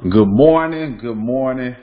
Good morning, good morning,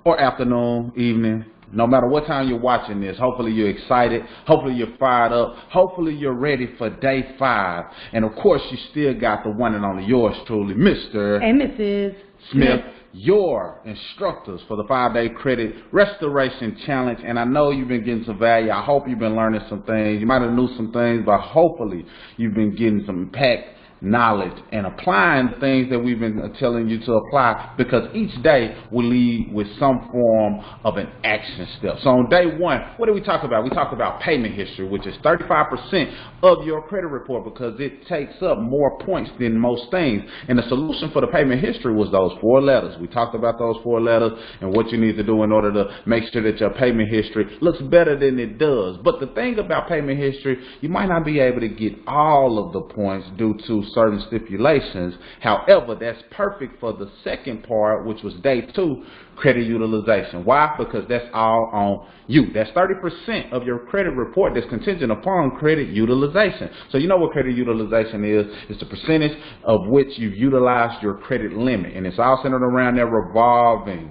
or afternoon, evening. No matter what time you're watching this, hopefully you're excited, hopefully you're fired up, hopefully you're ready for day 5. And of course, you still got the one and only yours truly, Mr. and Mrs. Smith, your instructors for the 5-day credit restoration challenge. And I know you've been getting some value. I hope you've been learning some things. You might have knew some things, but hopefully you've been getting some impact, knowledge, and applying things that we've been telling you to apply, because each day will lead with some form of an action step. So on day 1, what do we talk about? We talk about payment history, which is 35% of your credit report, because it takes up more points than most things. And the solution for the payment history was those 4 letters. We talked about those 4 letters and what you need to do in order to make sure that your payment history looks better than it does. But the thing about payment history, you might not be able to get all of the points due to certain stipulations. However, that's perfect for the second part, which was day 2, credit utilization. Why? Because that's all on you. That's 30% of your credit report that's contingent upon credit utilization. So you know what credit utilization is? It's the percentage of which you've utilized your credit limit, and it's all centered around that revolving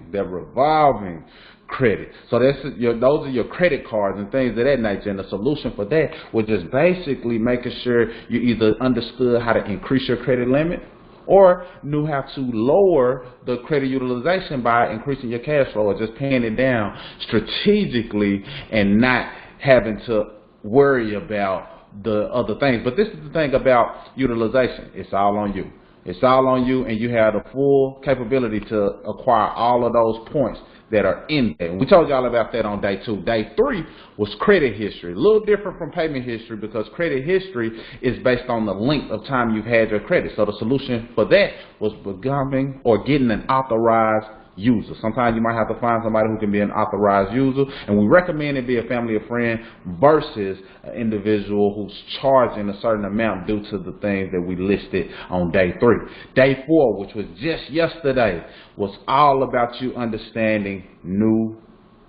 credit. So those are your credit cards and things of that nature. And the solution for that was just basically making sure you either understood how to increase your credit limit or knew how to lower the credit utilization by increasing your cash flow, or just paying it down strategically and not having to worry about the other things. But this is the thing about utilization. It's all on you. It's all on you, and you have the full capability to acquire all of those points that are in there. And we told y'all about that on day 2. Day 3 was credit history. A little different from payment history, because credit history is based on the length of time you've had your credit. So the solution for that was becoming or getting an authorized user. Sometimes you might have to find somebody who can be an authorized user, and we recommend it be a family or friend versus an individual who's charging a certain amount due to the things that we listed on day 3. Day 4, which was just yesterday, was all about you understanding new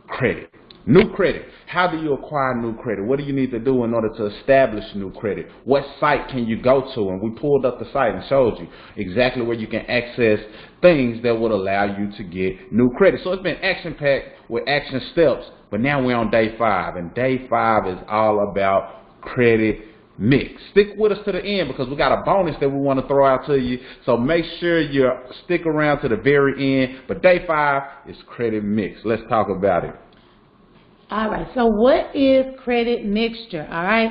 credit. New credit. How do you acquire new credit? What do you need to do in order to establish new credit? What site can you go to? And we pulled up the site and showed you exactly where you can access things that would allow you to get new credit. So it's been action-packed with action steps, but now we're on day 5, and day 5 is all about credit mix. Stick with us to the end, because we got a bonus that we want to throw out to you. So make sure you stick around to the very end. But day 5 is credit mix. Let's talk about it. All right, so what is credit mixture? All right,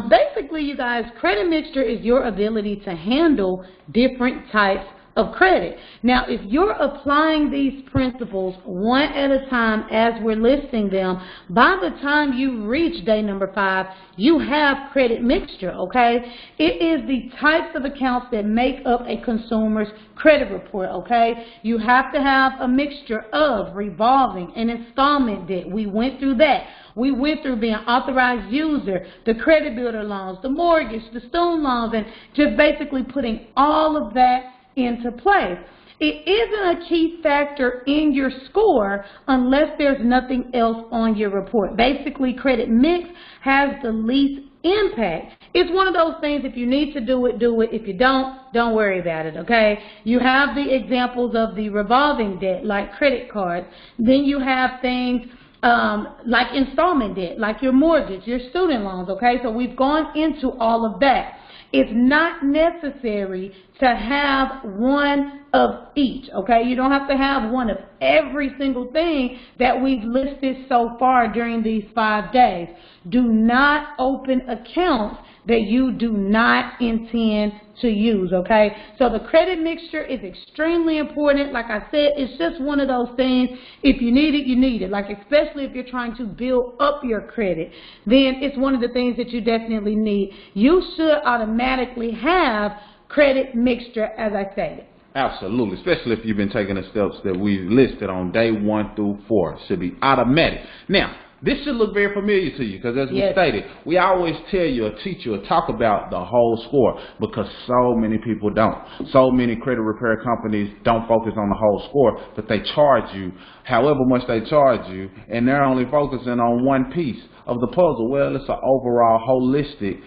basically, you guys, credit mixture is your ability to handle different types of credit. Now, if you're applying these principles one at a time as we're listing them, by the time you reach day number 5, you have credit mixture, okay? It is the types of accounts that make up a consumer's credit report, okay? You have to have a mixture of revolving and installment debt. We went through that. We went through being authorized user, the credit builder loans, the mortgage, the student loans, and just basically putting all of that into place. It isn't a key factor in your score unless there's nothing else on your report. Basically, credit mix has the least impact. It's one of those things, if you need to do it, do it. If you don't worry about it, okay? You have the examples of the revolving debt, like credit cards. Then you have things like installment debt, like your mortgage, your student loans, okay? So we've gone into all of that. It's not necessary to have one of each, okay? You don't have to have one of every single thing that we've listed so far during these 5 days. Do not open accounts that you do not intend to use, okay? So the credit mixture is extremely important. Like I said, it's just one of those things. If you need it, you need it. Like, especially if you're trying to build up your credit, then it's one of the things that you definitely need. You should automatically have credit mixture, as I stated. Absolutely, especially if you've been taking the steps that we listed on day 1 through 4. It should be automatic. Now, this should look very familiar to you, because as we stated, we always tell you or teach you or talk about the whole score, because so many people don't. So many credit repair companies don't focus on the whole score, but they charge you however much they charge you, and they're only focusing on one piece of the puzzle. Well, it's an overall holistic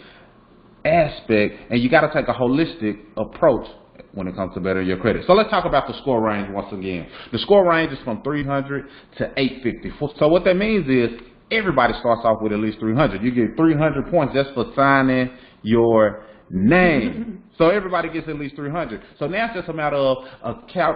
aspect, and you got to take a holistic approach when it comes to bettering your credit. So let's talk about the score range once again. The score range is from 300 to 850. So what that means is everybody starts off with at least 300. You get 300 points just for signing your name. So everybody gets at least 300. So now it's just a matter of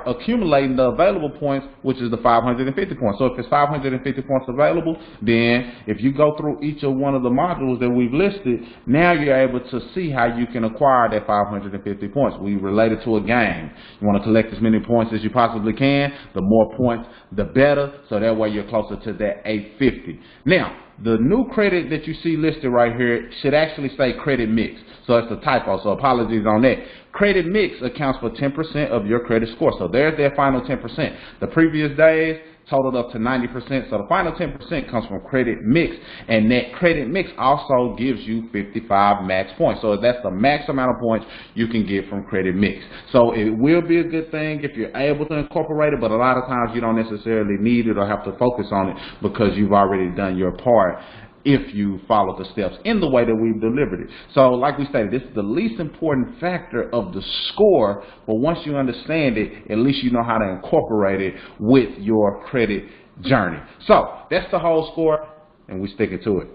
accumulating the available points, which is the 550 points. So if it's 550 points available, then if you go through each of one of the modules that we've listed, now you're able to see how you can acquire that 550 points. We relate it to a game. You want to collect as many points as you possibly can. The more points, the better. So that way you're closer to that 850. Now, the new credit that you see listed right here should actually say credit mix. So it's a typo, so apologies on that. Credit mix accounts for 10% of your credit score. So there's their final 10%. The previous days totaled up to 90%. So the final 10% comes from credit mix. And that credit mix also gives you 55 max points. So that's the max amount of points you can get from credit mix. So it will be a good thing if you're able to incorporate it, but a lot of times you don't necessarily need it or have to focus on it because you've already done your part if you follow the steps in the way that we've delivered it. So like we stated, this is the least important factor of the score, but once you understand it, at least you know how to incorporate it with your credit journey. So that's the whole score, and we're sticking to it.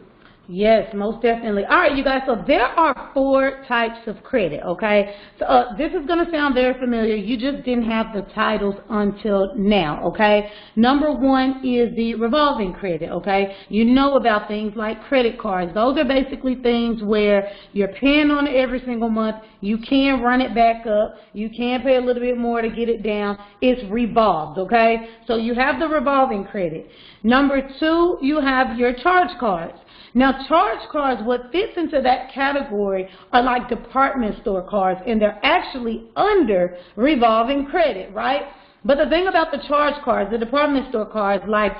Yes, most definitely. All right, you guys, so there are 4 types of credit, okay? So this is going to sound very familiar. You just didn't have the titles until now, okay? Number 1 is the revolving credit, okay? You know about things like credit cards. Those are basically things where you're paying on it every single month. You can run it back up. You can pay a little bit more to get it down. It's revolved, okay? So you have the revolving credit. Number 2, you have your charge cards. Now, charge cards, what fits into that category are like department store cards, and they're actually under revolving credit, right? But the thing about the charge cards, the department store cards like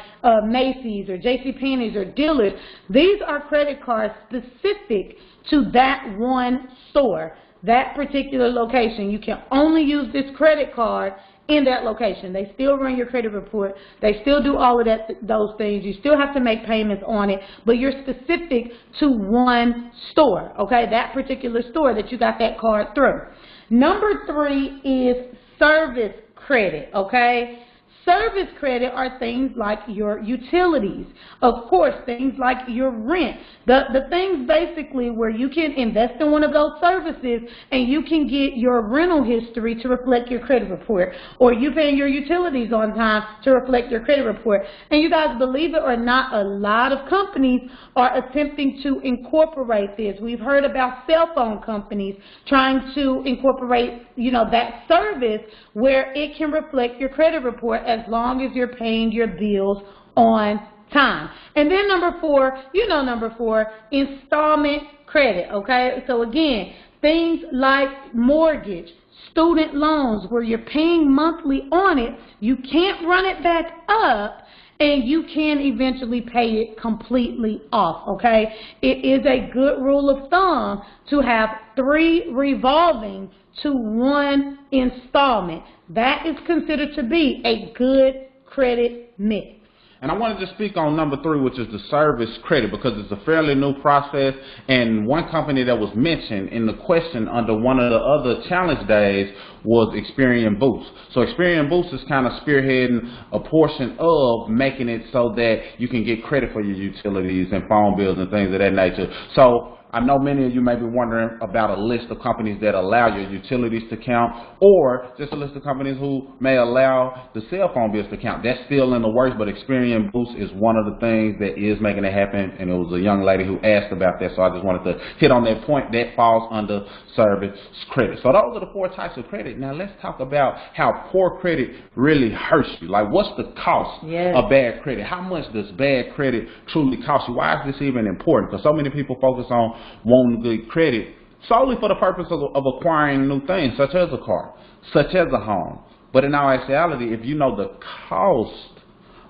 Macy's or JCPenney's or Dillard's, these are credit cards specific to that one store, that particular location. You can only use this credit card in that location. They still run your credit report. They still do all of those things. You still have to make payments on it, but you're specific to one store, okay? That particular store that you got that card through. Number 3 is service credit, okay? Service credit are things like your utilities. Of course, things like your rent. The things basically where you can invest in one of those services and you can get your rental history to reflect your credit report, or you paying your utilities on time to reflect your credit report. And you guys, believe it or not, a lot of companies are attempting to incorporate this. We've heard about cell phone companies trying to incorporate, you know, that service where it can reflect your credit report as long as you're paying your bills on time. And then number 4, you know number 4, installment credit, okay? So again, things like mortgage, student loans, where you're paying monthly on it, you can't run it back up, and you can eventually pay it completely off, okay? It is a good rule of thumb to have 3 revolving to 1 installment. That is considered to be a good credit mix. And I wanted to speak on number 3, which is the service credit, because it's a fairly new process. And one company that was mentioned in the question under one of the other challenge days was Experian Boost. So Experian Boost is kind of spearheading a portion of making it so that you can get credit for your utilities and phone bills and things of that nature. So I know many of you may be wondering about a list of companies that allow your utilities to count, or just a list of companies who may allow the cell phone bills to count. That's still in the works, but Experian Boost is one of the things that is making it happen, and it was a young lady who asked about that, so I just wanted to hit on that point. That falls under service credit. So those are the 4 types of credit. Now let's talk about how poor credit really hurts you. Like, what's the cost of bad credit? How much does bad credit truly cost you? Why is this even important? Because so many people focus on wanting good credit solely for the purpose of acquiring new things, such as a car, such as a home. But in all actuality, if you know the cost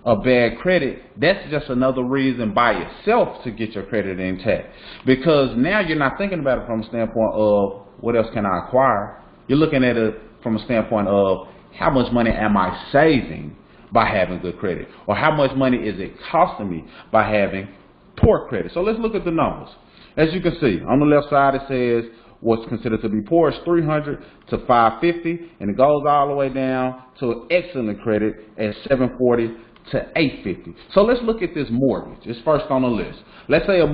of bad credit, that's just another reason by itself to get your credit intact. Because now you're not thinking about it from a standpoint of what else can I acquire. You're looking at it from a standpoint of how much money am I saving by having good credit, or how much money is it costing me by having poor credit. So let's look at the numbers. As you can see, on the left side it says what's considered to be poor is 300 to 550, and it goes all the way down to excellent credit at 740 to 850. So let's look at this mortgage. It's first on the list. Let's say a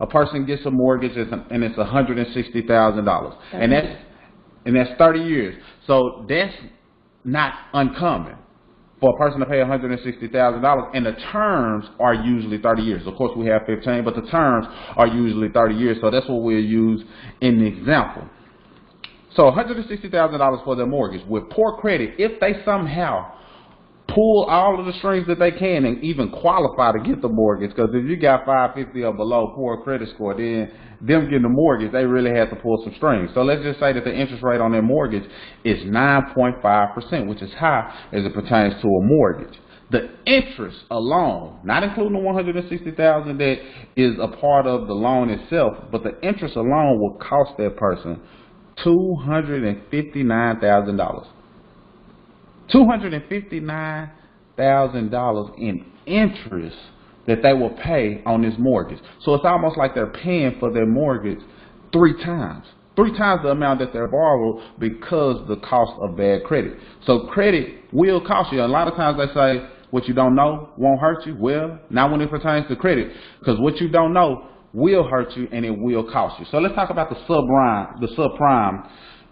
person gets a mortgage and it's $160,000, and that's 30 years. So that's not uncommon for a person to pay $160,000, and the terms are usually 30 years. Of course, we have 15, but the terms are usually 30 years, so that's what we'll use in the example. So $160,000 for their mortgage. With poor credit, if they somehow pull all of the strings that they can and even qualify to get the mortgage, because if you got 550 or below poor credit score, then them getting the mortgage, they really have to pull some strings. So let's just say that the interest rate on their mortgage is 9.5%, which is high as it pertains to a mortgage. The interest alone, not including the $160,000 that is a part of the loan itself, but the interest alone will cost that person $259,000. $259,000 in interest that they will pay on this mortgage. So it's almost like they're paying for their mortgage three times the amount that they're borrowed because of the cost of bad credit. So credit will cost you. A lot of times they say what you don't know won't hurt you. Well, not when it pertains to credit, because what you don't know will hurt you and it will cost you. So let's talk about the subprime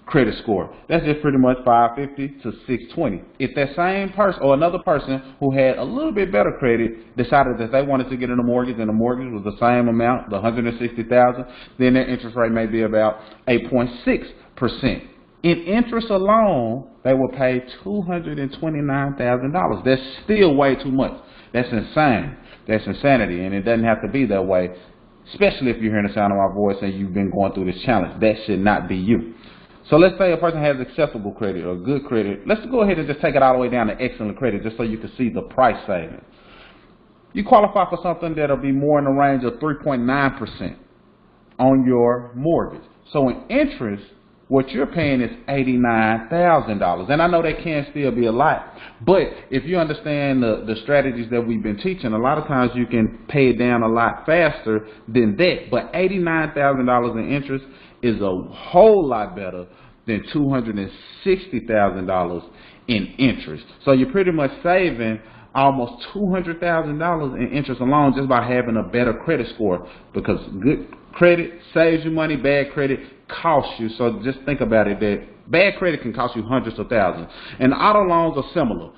credit score. That's just pretty much 550 to 620. If that same person or another person who had a little bit better credit decided that they wanted to get in a mortgage and the mortgage was the same amount, the $160,000, then their interest rate may be about 8.6%. In interest alone, they will pay $229,000. That's still way too much. That's insane. That's insanity, and it doesn't have to be that way, especially if you're hearing the sound of my voice and you've been going through this challenge. That should not be you. So let's say a person has acceptable credit or good credit. Let's go ahead and just take it all the way down to excellent credit just so you can see the price savings. You qualify for something that'll be more in the range of 3.9% on your mortgage. So in interest, what you're paying is $89,000. And I know that can still be a lot, but if you understand the strategies that we've been teaching, a lot of times you can pay it down a lot faster than that. But $89,000 in interest is a whole lot better than $260,000 in interest. So you're pretty much saving almost $200,000 in interest alone just by having a better credit score, because good credit saves you money, bad credit costs you. So just think about it, that bad credit can cost you hundreds of thousands. And auto loans are similar.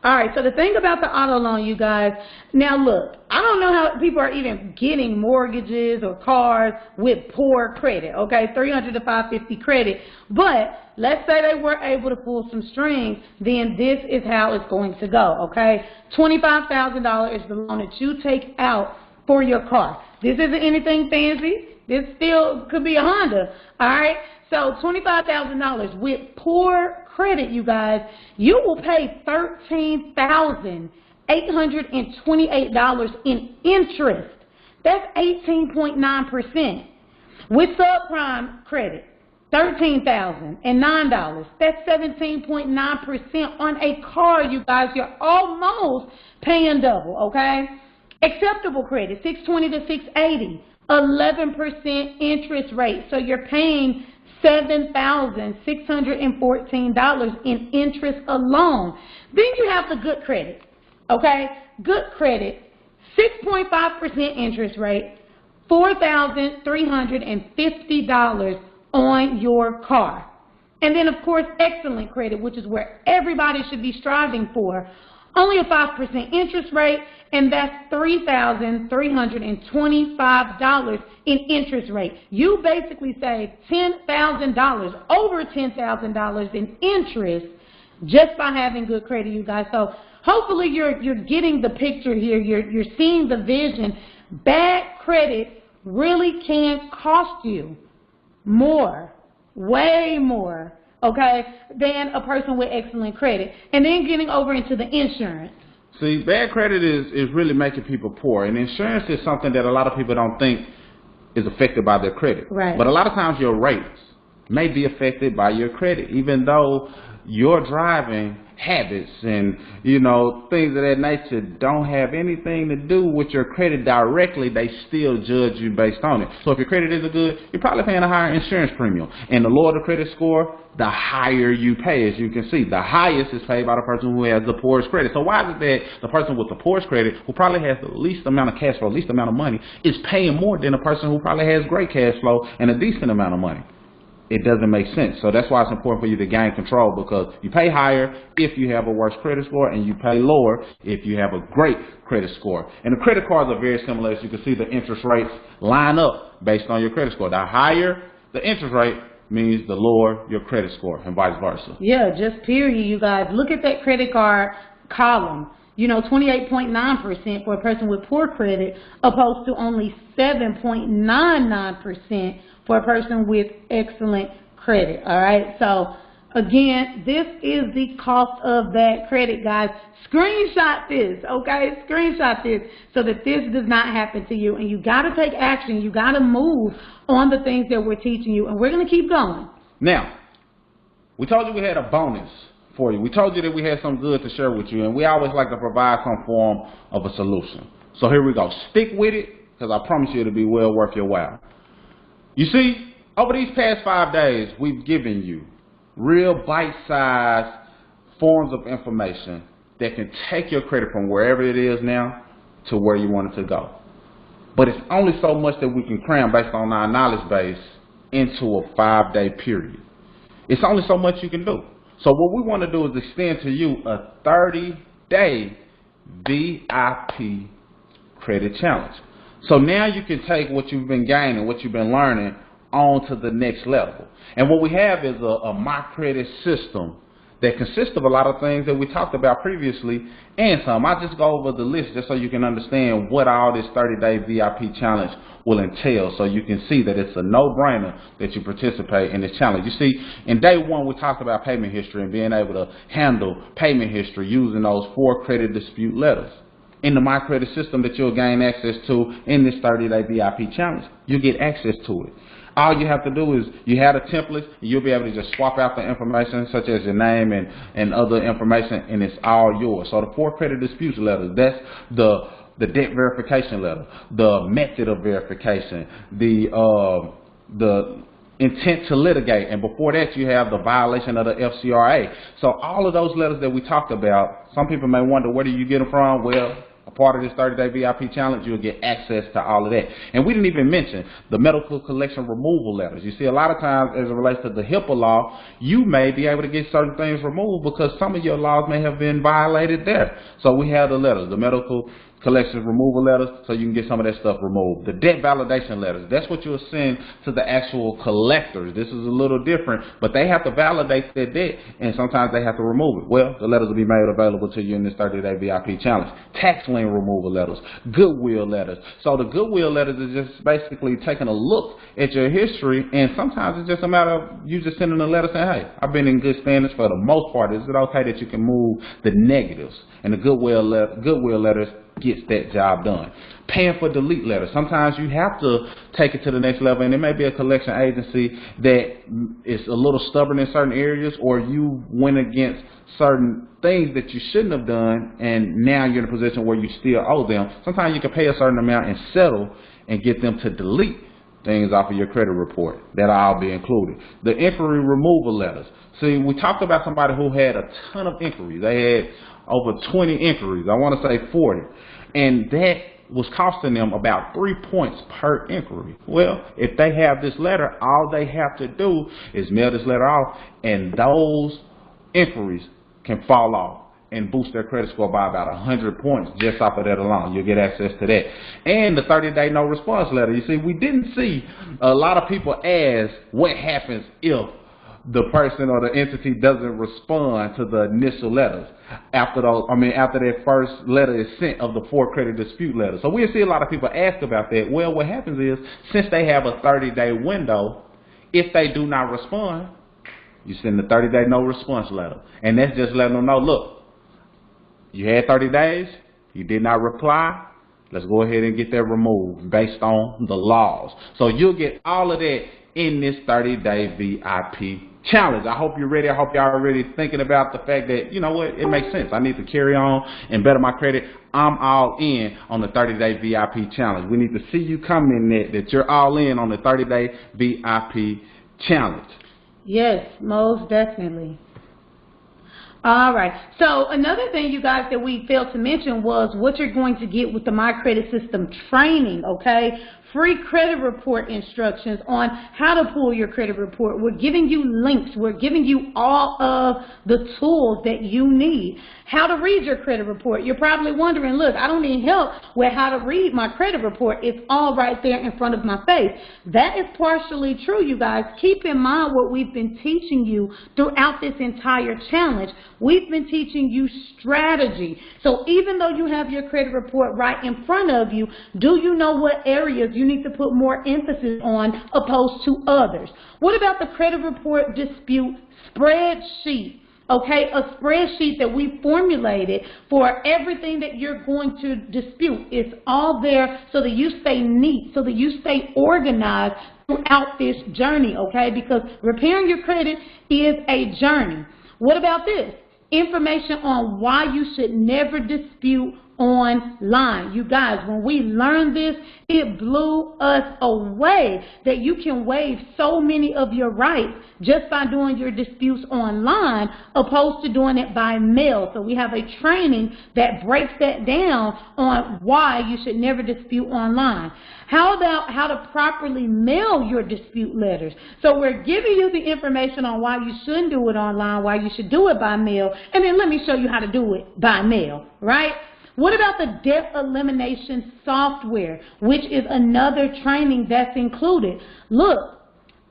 All right, so the thing about the auto loan, you guys, now look, I don't know how people are even getting mortgages or cars with poor credit, okay, 300 to 550 credit, but let's say they were able to pull some strings, then this is how it's going to go, okay? $25,000 is the loan that you take out for your car. This isn't anything fancy. This still could be a Honda, all right? So $25,000 with poor credit, you guys, you will pay $13,828 in interest. That's 18.9%. With subprime credit, $13,009. That's 17.9% on a car, you guys. You're almost paying double, okay? Acceptable credit, 620 to 680, 11% interest rate. So you're paying $7,614 in interest alone. Then you have the good credit, okay? Good credit, 6.5% interest rate, $4,350 on your car. And then, of course, excellent credit, which is where everybody should be striving for. Only a 5% interest rate, and that's $3,325 in interest rate. You basically save $10,000, over $10,000 in interest just by having good credit, you guys. So hopefully you're getting the picture here. You're seeing the vision. Bad credit really can cost you more, way more, okay, than a person with excellent credit. And then getting over into the insurance. See, bad credit is really making people poor. And insurance is something that a lot of people don't think is affected by their credit. Right. But a lot of times your rates may be affected by your credit, even though your driving habits and, you know, things of that nature don't have anything to do with your credit directly. They still judge you based on it. So if your credit isn't good, you're probably paying a higher insurance premium. And the lower the credit score, the higher you pay. As you can see, the highest is paid by the person who has the poorest credit. So why is it that the person with the poorest credit, who probably has the least amount of cash flow, least amount of money, is paying more than a person who probably has great cash flow and a decent amount of money? It doesn't make sense. So that's why it's important for you to gain control, because you pay higher if you have a worse credit score, and you pay lower if you have a great credit score. And the credit cards are very similar. As you can see, the interest rates line up based on your credit score. The higher the interest rate means the lower your credit score, and vice versa. Yeah, just period, you guys. Look at that credit card column. You know, 28.9% for a person with poor credit, opposed to only 7.99% for a person with excellent credit. All right. So again, this is the cost of that credit, guys. Screenshot this, okay? Screenshot this so that this does not happen to you. And you got to take action. You got to move on the things that we're teaching you. And we're going to keep going. Now, we told you we had a bonus for you. We told you that we had some good to share with you, and we always like to provide some form of a solution. So here we go. Stick with it, because I promise you it'll be well worth your while. You see, over these past 5 days, we've given you real bite-sized forms of information that can take your credit from wherever it is now to where you want it to go. But it's only so much that we can cram based on our knowledge base into a 5-day period. It's only so much you can do. So what we want to do is extend to you a 30-day VIP credit challenge. So now you can take what you've been gaining, what you've been learning, on to the next level. And what we have is a My Credit system that consists of a lot of things that we talked about previously and some. I'll just go over the list just so you can understand what all this 30-day VIP challenge will entail, so you can see that it's a no-brainer that you participate in this challenge. You see, in day one, we talked about payment history and being able to handle payment history using those 4 credit dispute letters. In the My Credit system that you'll gain access to in this 30-day VIP challenge, you'll get access to it. All you have to do is, you have a template, and you'll be able to just swap out the information, such as your name and other information, and it's all yours. So the 4 credit disputes letters, that's the debt verification letter, the method of verification, the intent to litigate, and before that you have the violation of the FCRA. So all of those letters that we talked about, some people may wonder, where do you get them from? Well, a part of this 30-day VIP challenge, you'll get access to all of that. And we didn't even mention the medical collection removal letters. You see, a lot of times as it relates to the HIPAA law, you may be able to get certain things removed because some of your laws may have been violated there. So we have the letters, the medical collection removal letters, so you can get some of that stuff removed. The debt validation letters, that's what you'll send to the actual collectors. This is a little different, but they have to validate their debt, and sometimes they have to remove it. Well, the letters will be made available to you in this 30-day VIP challenge. Tax lien removal letters, goodwill letters. So the goodwill letters is just basically taking a look at your history, and sometimes it's just a matter of you just sending a letter saying, hey, I've been in good standings for the most part. Is it okay that you can move the negatives? And the goodwill letters gets that job done. Paying for delete letters. Sometimes you have to take it to the next level, and it may be a collection agency that is a little stubborn in certain areas, or you went against certain things that you shouldn't have done, and now you're in a position where you still owe them. Sometimes you can pay a certain amount and settle and get them to delete things off of your credit report. That'll all be included. The inquiry removal letters. See, we talked about somebody who had a ton of inquiries. They had over 20 inquiries. I want to say 40. And that was costing them about 3 points per inquiry. Well, if they have this letter, all they have to do is mail this letter off, and those inquiries can fall off and boost their credit score by about 100 points just off of that alone. You'll get access to that. And the 30-day no response letter. You see, we didn't see a lot of people ask what happens if the person or the entity doesn't respond to the initial letters after that first letter is sent of the 4 credit dispute letters. So we'll see a lot of people ask about that. Well, what happens is, since they have a 30-day window, if they do not respond, you send the 30-day no response letter. And that's just letting them know, look, you had 30 days, you did not reply, let's go ahead and get that removed based on the laws. So you'll get all of that in this 30-day VIP challenge. I hope you're ready. I hope y'all are already thinking about the fact that, you know what, it makes sense. I need to carry on and better my credit. I'm all in on the 30-day VIP challenge. We need to see you come in that you're all in on the 30-day VIP challenge. Yes, most definitely. All right. So another thing, you guys, that we failed to mention was what you're going to get with the My Credit System training, okay? Free credit report instructions on how to pull your credit report. We're giving you links. We're giving you all of the tools that you need. How to read your credit report. You're probably wondering, look, I don't need help with how to read my credit report. It's all right there in front of my face. That is partially true, you guys. Keep in mind what we've been teaching you throughout this entire challenge. We've been teaching you strategy. So even though you have your credit report right in front of you, do you know what areas you need to put more emphasis on opposed to others? What about the credit report dispute spreadsheet? Okay, a spreadsheet that we formulated for everything that you're going to dispute. It's all there so that you stay neat, so that you stay organized throughout this journey, okay? Because repairing your credit is a journey. What about this? Information on why you should never dispute online. You guys, when we learned this, it blew us away that you can waive so many of your rights just by doing your disputes online opposed to doing it by mail. So we have a training that breaks that down on why you should never dispute online. How about how to properly mail your dispute letters? So we're giving you the information on why you shouldn't do it online, why you should do it by mail, and then let me show you how to do it by mail, right? What about the debt elimination software, which is another training that's included? Look,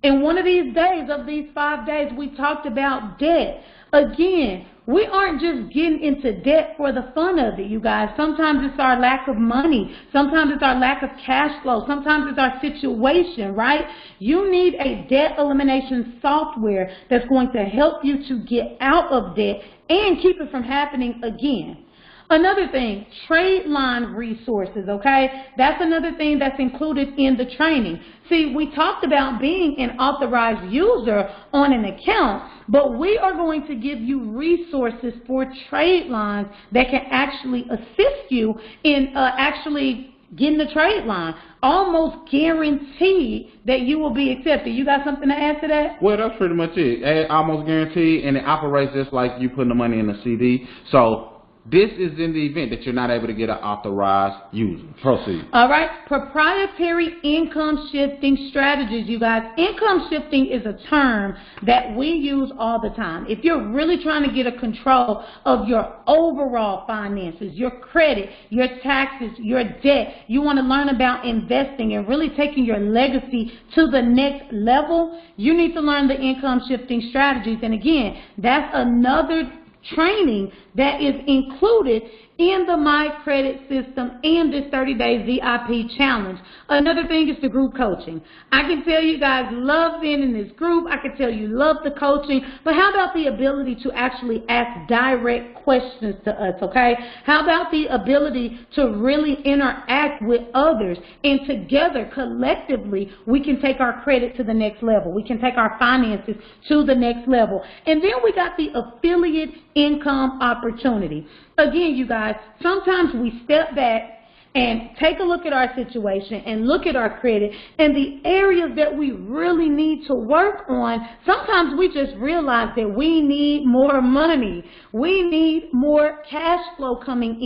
in one of these days, of these 5 days, we talked about debt. Again, we aren't just getting into debt for the fun of it, you guys. Sometimes it's our lack of money. Sometimes it's our lack of cash flow. Sometimes it's our situation, right? You need a debt elimination software that's going to help you to get out of debt and keep it from happening again. Another thing, trade line resources, okay? That's another thing that's included in the training. See, we talked about being an authorized user on an account, but we are going to give you resources for trade lines that can actually assist you in actually getting the trade line. Almost guaranteed that you will be accepted. You got something to add to that? Well, that's pretty much it. Almost guaranteed, and it operates just like you putting the money in the CD. So this is in the event that you're not able to get an authorized user. Proceed. All right. Proprietary income shifting strategies, you guys. Income shifting is a term that we use all the time. If you're really trying to get a control of your overall finances, your credit, your taxes, your debt, you want to learn about investing and really taking your legacy to the next level, you need to learn the income shifting strategies. And again, that's another training that is included in the My Credit System and this 30-day VIP challenge. Another thing is the group coaching. I can tell you guys love being in this group. I can tell you love the coaching. But how about the ability to actually ask direct questions to us, okay? How about the ability to really interact with others, and together, collectively, we can take our credit to the next level. We can take our finances to the next level. And then we got the affiliate income opportunity. Again, you guys, sometimes we step back and take a look at our situation and look at our credit and the areas that we really need to work on. Sometimes we just realize that we need more money. We need more cash flow coming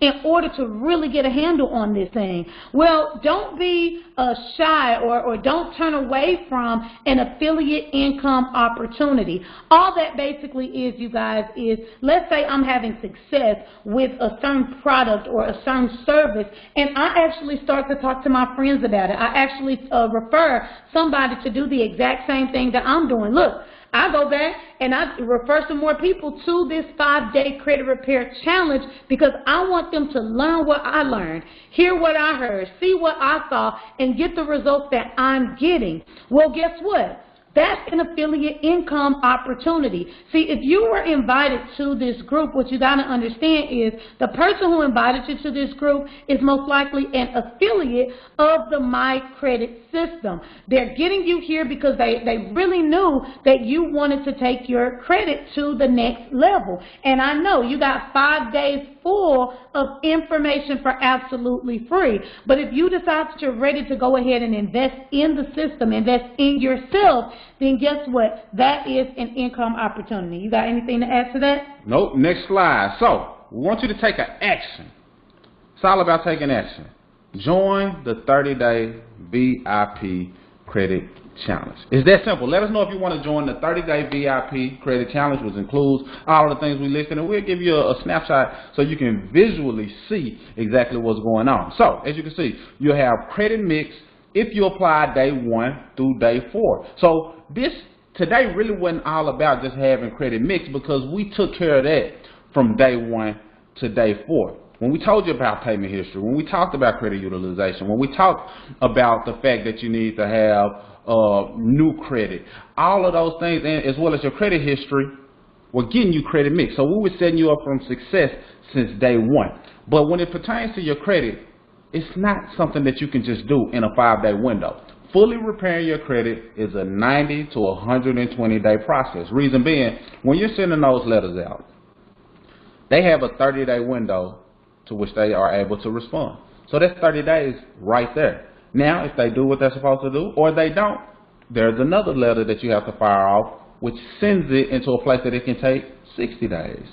in order to really get a handle on this thing. Well, don't be shy or don't turn away from an affiliate income opportunity. All that basically is, you guys, is let's say I'm having success with a certain product or a certain service, and I actually start to talk to my friends about it. I actually refer somebody to do the exact same thing that I'm doing. Look, I go back and I refer some more people to this 5-day credit repair challenge because I want them to learn what I learned, hear what I heard, see what I saw, and get the results that I'm getting. Well, guess what? That's an affiliate income opportunity. See, if you were invited to this group, what you got to understand is the person who invited you to this group is most likely an affiliate of the My Credit system. They're getting you here because they really knew that you wanted to take your credit to the next level. And I know you got 5 days full of information for absolutely free. But if you decide that you're ready to go ahead and invest in the system, invest in yourself, then guess what? That is an income opportunity. You got anything to add to that? Nope. Next slide. So, we want you to take an action. It's all about taking action. Join the 30-day VIP credit challenge. It's that simple. Let us know if you want to join the 30-day VIP credit challenge, which includes all of the things we listed, and we'll give you a snapshot so you can visually see exactly what's going on. So, as you can see, you'll have credit mix if you apply day 1 through day 4. So, this today really wasn't all about just having credit mix, because we took care of that from day 1 to day 4. When we told you about payment history, when we talked about credit utilization, when we talked about the fact that you need to have new credit, all of those things, and as well as your credit history, we're getting you credit mix. So we were setting you up from success since day 1. But when it pertains to your credit, it's not something that you can just do in a 5-day window. Fully repairing your credit is a 90 to 120 day process. Reason being, when you're sending those letters out, they have a 30-day window to which they are able to respond. So that's 30 days right there. Now, if they do what they're supposed to do, or they don't, there's another letter that you have to fire off, which sends it into a place that it can take 60 days.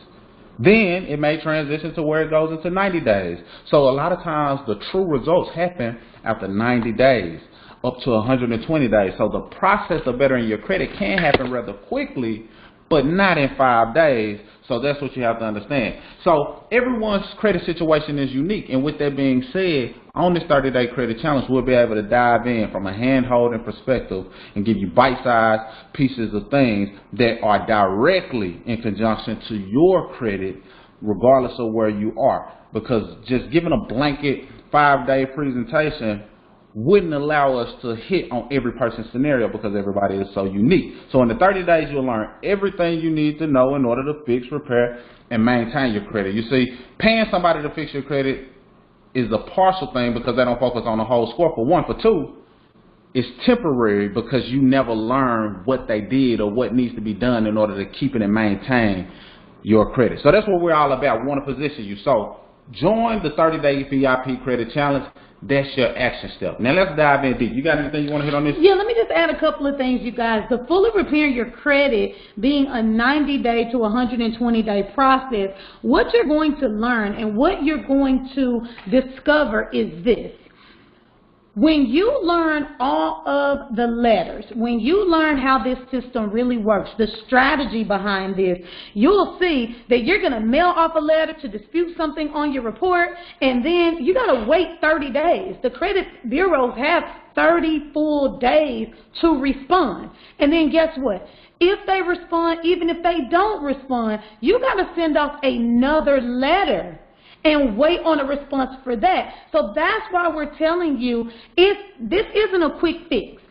Then it may transition to where it goes into 90 days. So a lot of times the true results happen after 90 days, up to 120 days. So the process of bettering your credit can happen rather quickly, but not in 5 days. So that's what you have to understand. So everyone's credit situation is unique. And with that being said, on this 30-day credit challenge, we'll be able to dive in from a hand-holding perspective and give you bite-sized pieces of things that are directly in conjunction to your credit, regardless of where you are. Because just giving a blanket 5-day presentation wouldn't allow us to hit on every person's scenario, because everybody is so unique. So in the 30 days, you'll learn everything you need to know in order to fix, repair, and maintain your credit. You see, paying somebody to fix your credit is a partial thing because they don't focus on the whole score, for one. For two, it's temporary because you never learn what they did or what needs to be done in order to keep it and maintain your credit. So that's what we're all about. We want to position you. So join the 30-day VIP credit challenge. That's your action step. Now let's dive in deep. You got anything you want to hit on this? Yeah, let me just add a couple of things, you guys. The fully repair your credit being a 90-day to 120-day process, what you're going to learn and what you're going to discover is this. When you learn all of the letters, when you learn how this system really works, the strategy behind this, you'll see that you're going to mail off a letter to dispute something on your report, and then you got to wait 30 days. The credit bureaus have 30 full days to respond. And then guess what? If they respond, even if they don't respond, you got to send off another letter and wait on a response for that. So that's why we're telling you, if this isn't a quick fix.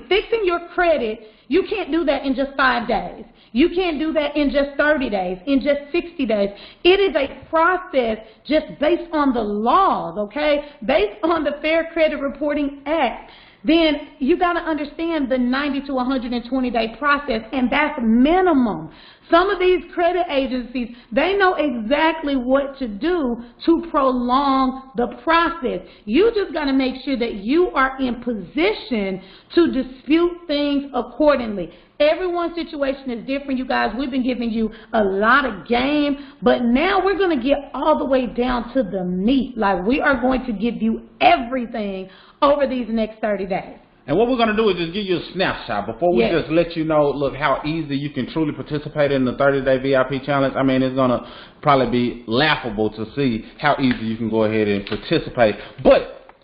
Fixing your credit, you can't do that in just 5 days. You can't do that in just 30 days, in just 60 days. It is a process just based on the laws, okay? Based on the Fair Credit Reporting Act. Then you got to understand the 90 to 120-day process, and that's minimum. Some of these credit agencies, they know exactly what to do to prolong the process. You just got to make sure that you are in position to dispute things accordingly. Everyone's situation is different, you guys. We've been giving you a lot of game, but now we're going to get all the way down to the meat. Like, we are going to give you everything over these next 30 days. And what we're going to do is just give you a snapshot before we just let you know, look, how easy you can truly participate in the 30-day VIP challenge. I mean, it's going to probably be laughable to see how easy you can go ahead and participate. But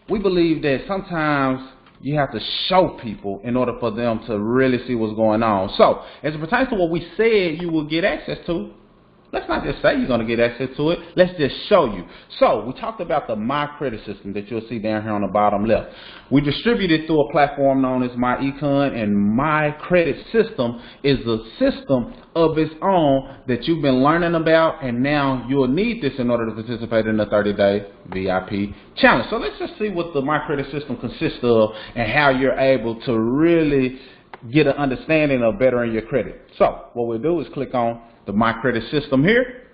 we believe that sometimes you have to show people in order for them to really see what's going on. So, as it pertains to what we said you will get access to, Let's not just say you're going to get access to it. Let's just show you. So we talked about the My Credit System that you'll see down here on the bottom left. We distribute it through a platform known as My Econ, and My Credit System is a system of its own that you've been learning about, and now you'll need this in order to participate in the 30-day VIP challenge. So let's just see what the My Credit System consists of and how you're able to really get an understanding of bettering your credit. So what we'll do is click on the My Credit System here,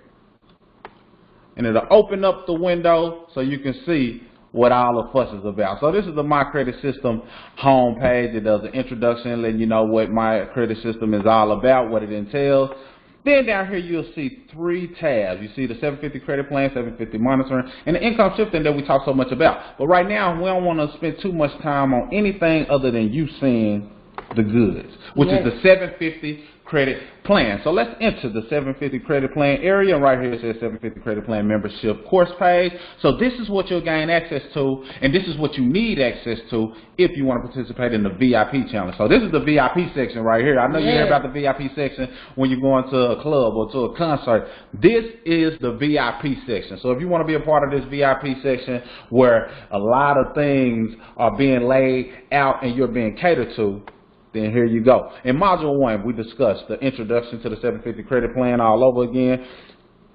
and it'll open up the window so you can see what all the fuss is about. So this is the My Credit System home page. It does an introduction letting you know what My Credit System is all about, what it entails. Then down here you'll see 3 tabs. You see the 750 credit plan, 750 monitoring, and the income shifting that we talk so much about. But right now we don't want to spend too much time on anything other than you seeing the goods, which is the 750 credit plan. So let's enter the 750 credit plan area, and right here it says 750 credit plan membership course page. So this is what you'll gain access to, and this is what you need access to if you want to participate in the VIP challenge. So this is the VIP section right here. I know you hear about the VIP section when you're going to a club or to a concert. This is the VIP section. So if you want to be a part of this VIP section where a lot of things are being laid out and you're being catered to, then here you go. In Module 1, we discussed the introduction to the 750 credit plan all over again.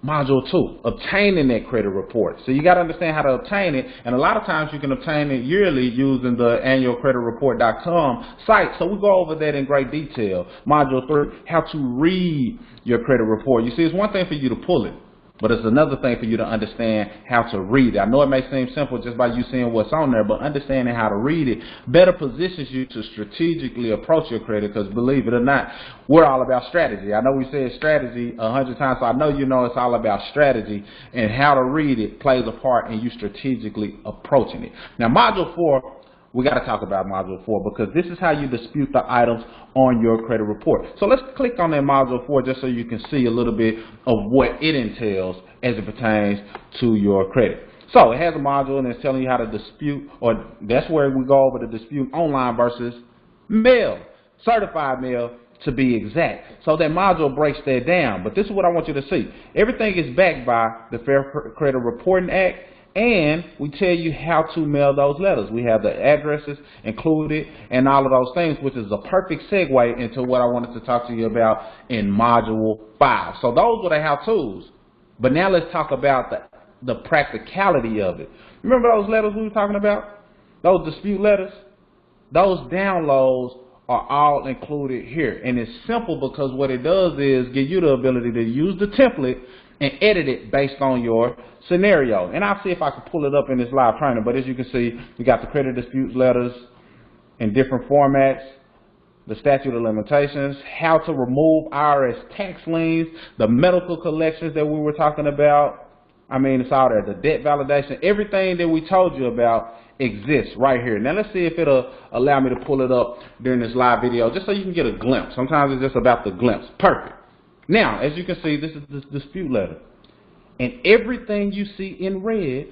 Module 2, obtaining that credit report. So you got to understand how to obtain it, and a lot of times you can obtain it yearly using the annualcreditreport.com site. So we go over that in great detail. Module 3, how to read your credit report. You see, it's one thing for you to pull it, but it's another thing for you to understand how to read it. I know it may seem simple just by you seeing what's on there, but understanding how to read it better positions you to strategically approach your credit, because believe it or not, we're all about strategy. I know we said strategy 100 times, so I know you know it's all about strategy, and how to read it plays a part in you strategically approaching it. Now, Module 4, we got to talk about Module 4 because this is how you dispute the items on your credit report. So let's click on that Module 4 just so you can see a little bit of what it entails as it pertains to your credit. So it has a module and it's telling you how to dispute, or that's where we go over the dispute online versus mail, certified mail to be exact. So that module breaks that down. But this is what I want you to see. Everything is backed by the Fair Credit Reporting Act, and we tell you how to mail those letters. We have the addresses included and all of those things, which is a perfect segue into what I wanted to talk to you about in Module 5. So those were the how-tos. But now let's talk about the practicality of it. Remember those letters we were talking about? Those dispute letters? Those downloads are all included here. And it's simple because what it does is give you the ability to use the template and edit it based on your scenario. And I'll see if I can pull it up in this live training. But as you can see, we got the credit dispute letters in different formats, the statute of limitations, how to remove IRS tax liens, the medical collections that we were talking about. I mean, it's all there. The debt validation, everything that we told you about exists right here. Now let's see if it'll allow me to pull it up during this live video, just so you can get a glimpse. Sometimes it's just about the glimpse. Perfect. Now, as you can see, this is the dispute letter. And everything you see in red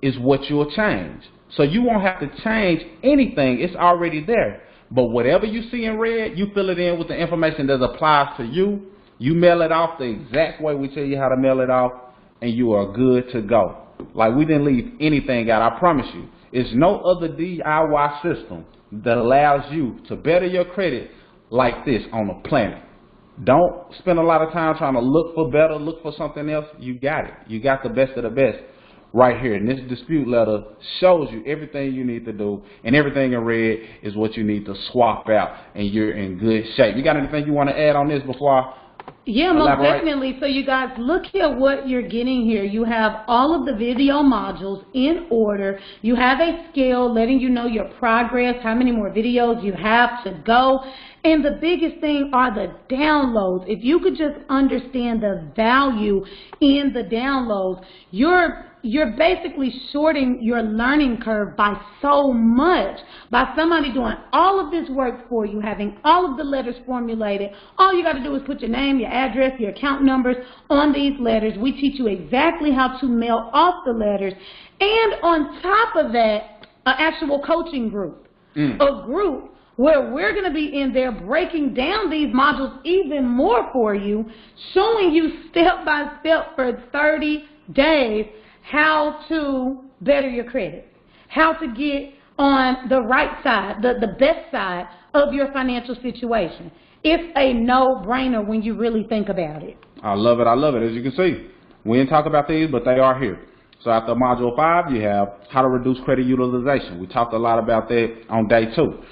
is what you'll change. So you won't have to change anything. It's already there. But whatever you see in red, you fill it in with the information that applies to you. You mail it off the exact way we tell you how to mail it off, and you are good to go. Like, we didn't leave anything out, I promise you. It's no other DIY system that allows you to better your credit like this on the planet. Don't spend a lot of time trying to look for better, look for something else. You got it. You got the best of the best right here. And this dispute letter shows you everything you need to do, and everything in red is what you need to swap out, and you're in good shape. You got anything you want to add on this before I most definitely. So you guys, look at what you're getting here. You have all of the video modules in order. You have a scale letting you know your progress, how many more videos you have to go. And the biggest thing are the downloads. If you could just understand the value in the downloads, you're basically shorting your learning curve by so much. By somebody doing all of this work for you, having all of the letters formulated. All you got to do is put your name, your address, your account numbers on these letters. We teach you exactly how to mail off the letters. And on top of that, an actual coaching group. A group where we're going to be in there breaking down these modules even more for you, showing you step by step for 30 days how to better your credit, how to get on the right side, the best side of your financial situation. It's a no-brainer when you really think about it. I love it. I love it. As you can see, we didn't talk about these, but they are here. So after Module 5, you have how to reduce credit utilization. We talked a lot about that on day 2.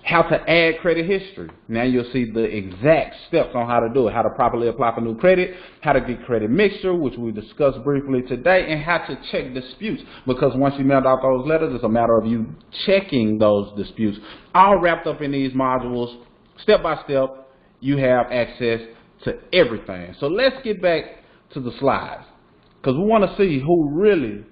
How to add credit history. Now you'll see the exact steps on how to do it. How to properly apply for new credit. How to get credit mixture, which we discussed briefly today. And how to check disputes. Because once you mailed out those letters, it's a matter of you checking those disputes. All wrapped up in these modules. Step by step, you have access to everything. So let's get back to the slides. Because we want to see who really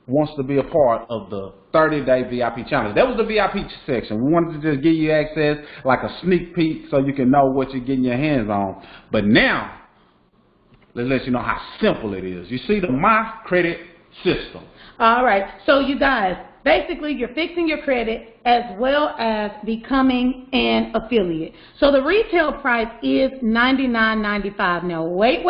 wants to be a part of the 30-day VIP challenge. That was the VIP section. We wanted to just give you access, like a sneak peek, so you can know what you're getting your hands on. But now, let's let you know how simple it is. You see the My Credit system. All right. So you guys, basically, you're fixing your credit as well as becoming an affiliate. So the retail price is $99.95. Now, wait.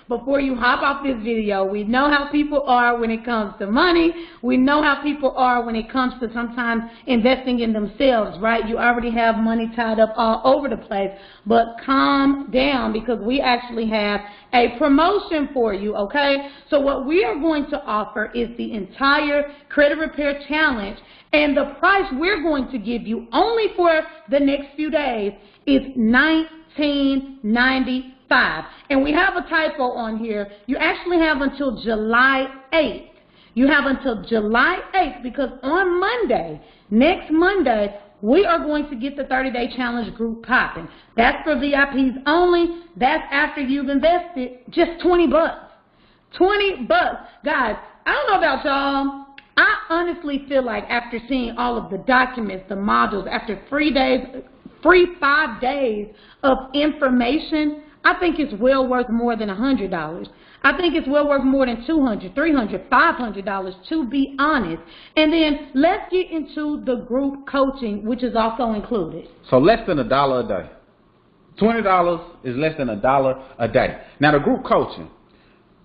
Before you hop off this video, we know how people are when it comes to money. We know how people are when it comes to sometimes investing in themselves, right? You already have money tied up all over the place. But calm down, because we actually have a promotion for you, okay? So what we are going to offer is the entire credit repair challenge. And the price we're going to give you only for the next few days is $19.95. And we have a typo on here. You actually have until July 8th. You have until July 8th, because on Monday, next Monday, we are going to get the 30-day challenge group popping. That's for VIPs only. That's after you've invested just $20. $20. Guys, I don't know about y'all. I honestly feel like after seeing all of the documents, the modules, after 5 days of information, I think it's well worth more than $100. I think it's well worth more than $200, $300, $500, to be honest. And then let's get into the group coaching, which is also included. So less than $1 a day. $20 is less than $1 a day. Now the group coaching,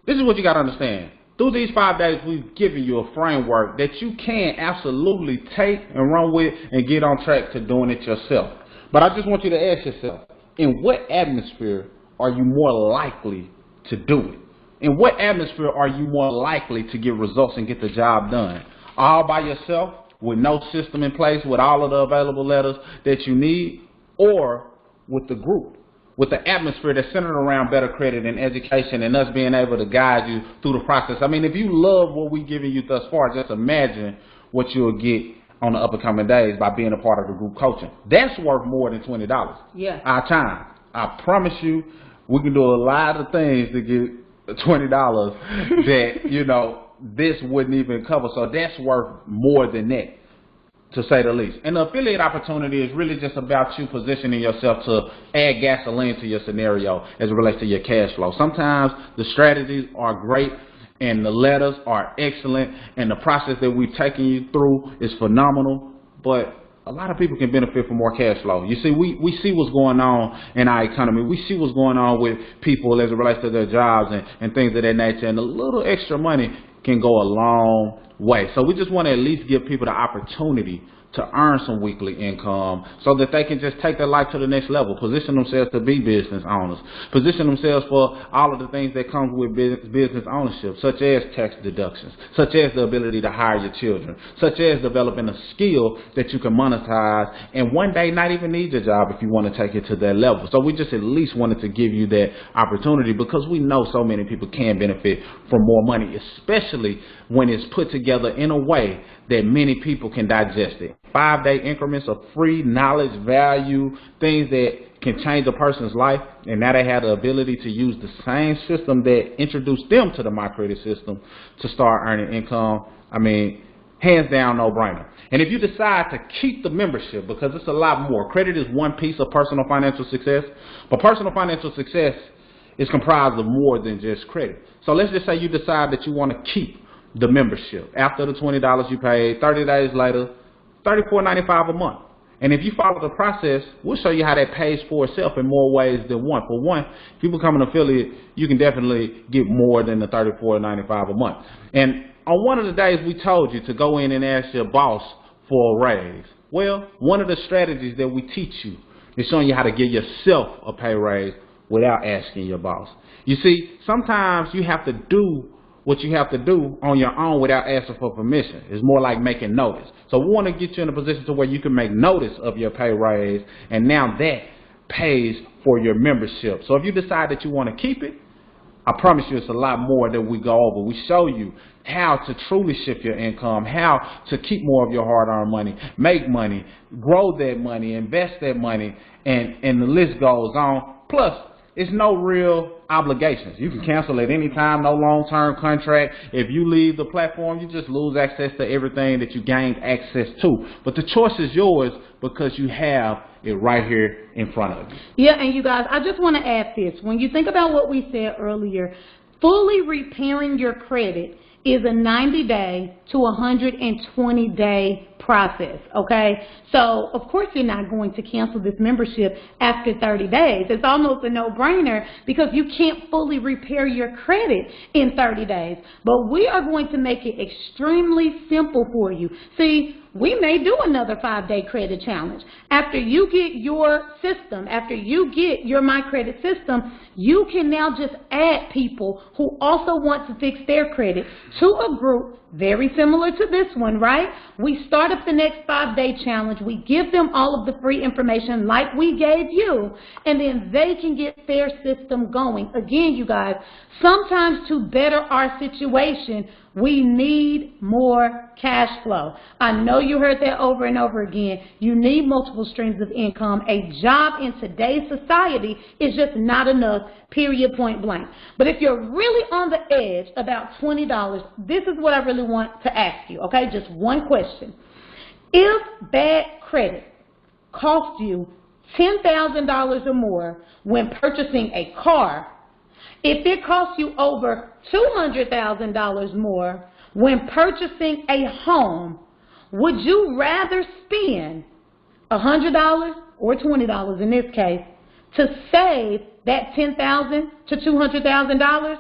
this is what you got to understand. Through these 5 days, we've given you a framework that you can absolutely take and run with and get on track to doing it yourself. But I just want you to ask yourself, in what atmosphere are you more likely to do it? In what atmosphere are you more likely to get results and get the job done? All by yourself, with no system in place, with all of the available letters that you need, or with the group, with the atmosphere that's centered around better credit and education and us being able to guide you through the process? I mean, if you love what we've given you thus far, just imagine what you'll get on the upcoming days by being a part of the group coaching. That's worth more than $20. Yeah. Our time. I promise you, we can do a lot of things to get $20 that, you know, this wouldn't even cover. So that's worth more than that, to say the least. And the affiliate opportunity is really just about you positioning yourself to add gasoline to your scenario as it relates to your cash flow. Sometimes the strategies are great and the letters are excellent and the process that we've taken you through is phenomenal, but a lot of people can benefit from more cash flow. You see, we see what's going on in our economy. We see what's going on with people as it relates to their jobs and things of that nature. And a little extra money can go a long way. So we just want to at least give people the opportunity to earn some weekly income so that they can just take their life to the next level, position themselves to be business owners, position themselves for all of the things that come with business ownership, such as tax deductions, such as the ability to hire your children, such as developing a skill that you can monetize and one day not even need your job if you want to take it to that level. So we just at least wanted to give you that opportunity because we know so many people can benefit from more money, especially when it's put together in a way that many people can digest it. 5-day increments of free knowledge, value, things that can change a person's life, and now they have the ability to use the same system that introduced them to the My Credit system to start earning income. I mean, hands down, no brainer. And if you decide to keep the membership, because it's a lot more, credit is one piece of personal financial success, but personal financial success is comprised of more than just credit. So let's just say you decide that you want to keep the membership. After the $20 you paid, 30 days later, $34.95 a month. And if you follow the process, we'll show you how that pays for itself in more ways than one. For one, if you become an affiliate, you can definitely get more than the $34.95 a month. And on one of the days we told you to go in and ask your boss for a raise. Well, one of the strategies that we teach you is showing you how to give yourself a pay raise without asking your boss. You see, sometimes you have to do what you have to do on your own without asking for permission. It's more like making notice. So we want to get you in a position to where you can make notice of your pay raise, and now that pays for your membership. So if you decide that you want to keep it, I promise you it's a lot more that we go over. We show you how to truly shift your income, how to keep more of your hard-earned money, make money, grow that money, invest that money, and the list goes on. Plus, it's no real obligations. You can cancel at any time, no long-term contract. If you leave the platform, you just lose access to everything that you gained access to. But the choice is yours because you have it right here in front of you. Yeah, and you guys, I just want to add this. When you think about what we said earlier, fully repairing your credit is a 90-day to 120-day process, okay? So, of course, you're not going to cancel this membership after 30 days. It's almost a no-brainer because you can't fully repair your credit in 30 days. But we are going to make it extremely simple for you. See, we may do another 5-day credit challenge. After you get your system, after you get your My Credit system, you can now just add people who also want to fix their credit to a group very similar to this one, right? We start up the next 5-day challenge. We give them all of the free information like we gave you, and then they can get their system going. Again, you guys, sometimes to better our situation, we need more cash flow. I know you heard that over and over again. You need multiple streams of income. A job in today's society is just not enough, period, point blank. But if you're really on the edge about $20, this is what I really want to ask you, okay? Just one question. If bad credit costs you $10,000 or more when purchasing a car, if it costs you over $200,000 more when purchasing a home, would you rather spend $100 or $20 in this case to save that $10,000 to $200,000?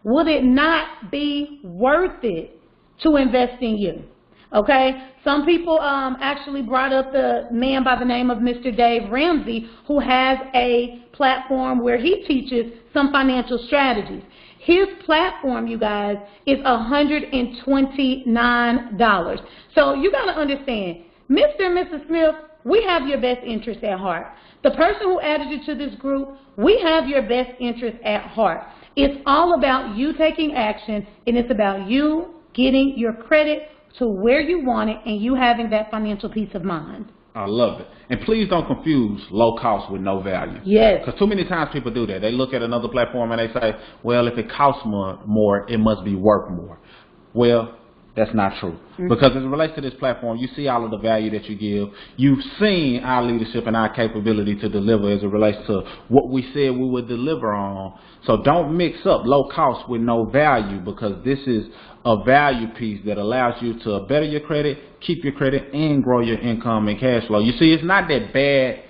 Would it not be worth it to invest in you? Okay, some people actually brought up the man by the name of Mr. Dave Ramsey, who has a platform where he teaches some financial strategies. His platform, you guys, is $129. So you got to understand, Mr. and Mrs. Smith, we have your best interest at heart. The person who added you to this group, we have your best interest at heart. It's all about you taking action, and it's about you getting your credit to where you want it and you having that financial peace of mind. I love it. And please don't confuse low cost with no value. Yes. Because too many times people do that. They look at another platform and they say, well, if it costs more, it must be worth more. Well, that's not true. Because as it relates to this platform, you see all of the value that you give. You've seen our leadership and our capability to deliver as it relates to what we said we would deliver on. So don't mix up low cost with no value, because this is a value piece that allows you to better your credit, keep your credit, and grow your income and cash flow. You see, it's not that bad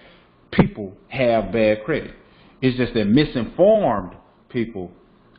people have bad credit. It's just that misinformed people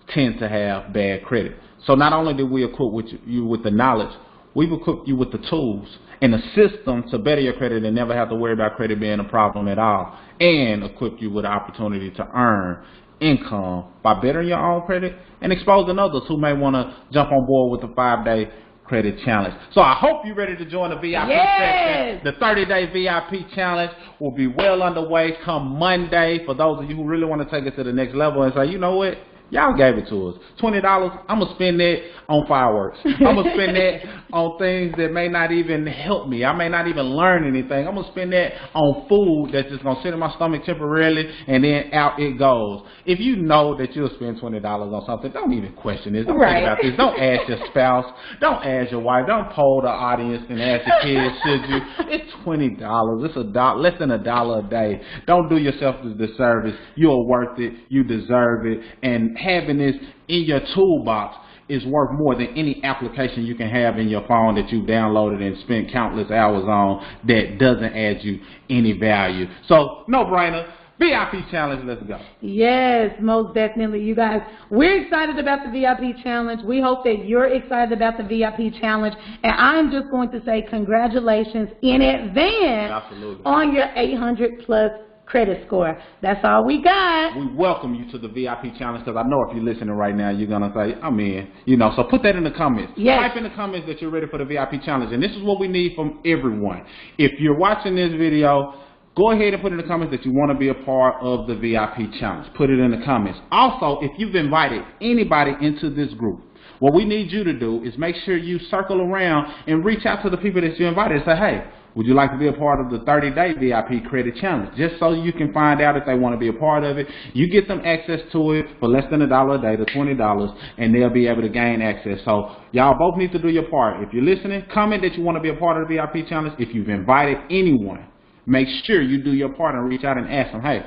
tend to have bad credit. So not only did we equip you with the knowledge, we've equipped you with the tools and the system to better your credit and never have to worry about credit being a problem at all, and equip you with the opportunity to earn income by bettering your own credit and exposing others who may want to jump on board with the 5-day credit challenge. So I hope you're ready to join the VIP section. The 30-day VIP challenge will be well underway come Monday. For those of you who really want to take it to the next level and say, you know what? Y'all gave it to us. $20, I'm going to spend that on fireworks. I'm going to spend that on things that may not even help me. I may not even learn anything. I'm going to spend that on food that's just going to sit in my stomach temporarily, and then out it goes. If you know that you'll spend $20 on something, don't even question this. Don't think about this. Don't ask your spouse. Don't ask your wife. Don't poll the audience and ask your kids, should you? It's $20. It's less than $1 a day. Don't do yourself the disservice. You're worth it. You deserve it. And having this in your toolbox is worth more than any application you can have in your phone that you've downloaded and spent countless hours on that doesn't add you any value. So, no brainer. VIP challenge, let's go. Yes, most definitely, you guys. We're excited about the VIP challenge. We hope that you're excited about the VIP challenge. And I'm just going to say congratulations in advance on your 800 plus credit score. That's all we got. We welcome you to the VIP challenge because I know if you're listening right now, you're going to say, I'm in. You know, so put that in the comments. Yes. Type in the comments that you're ready for the VIP challenge. And this is what we need from everyone. If you're watching this video, go ahead and put in the comments that you want to be a part of the VIP challenge. Put it in the comments. Also, if you've invited anybody into this group, what we need you to do is make sure you circle around and reach out to the people that you invited and say, hey, would you like to be a part of the 30-day VIP credit challenge? Just so you can find out if they want to be a part of it. You get them access to it for less than $1 a day to $20, and they'll be able to gain access. So y'all both need to do your part. If you're listening, comment that you want to be a part of the VIP challenge. If you've invited anyone, make sure you do your part and reach out and ask them, hey,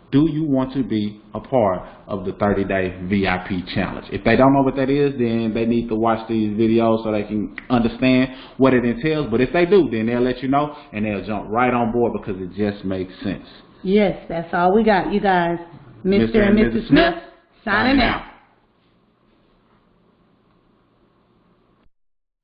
do you want to be a part of the 30-day VIP challenge? If they don't know what that is, then they need to watch these videos so they can understand what it entails. But if they do, then they'll let you know and they'll jump right on board because it just makes sense. Yes, that's all we got, you guys. Mr. and Mrs. Smith, signing out.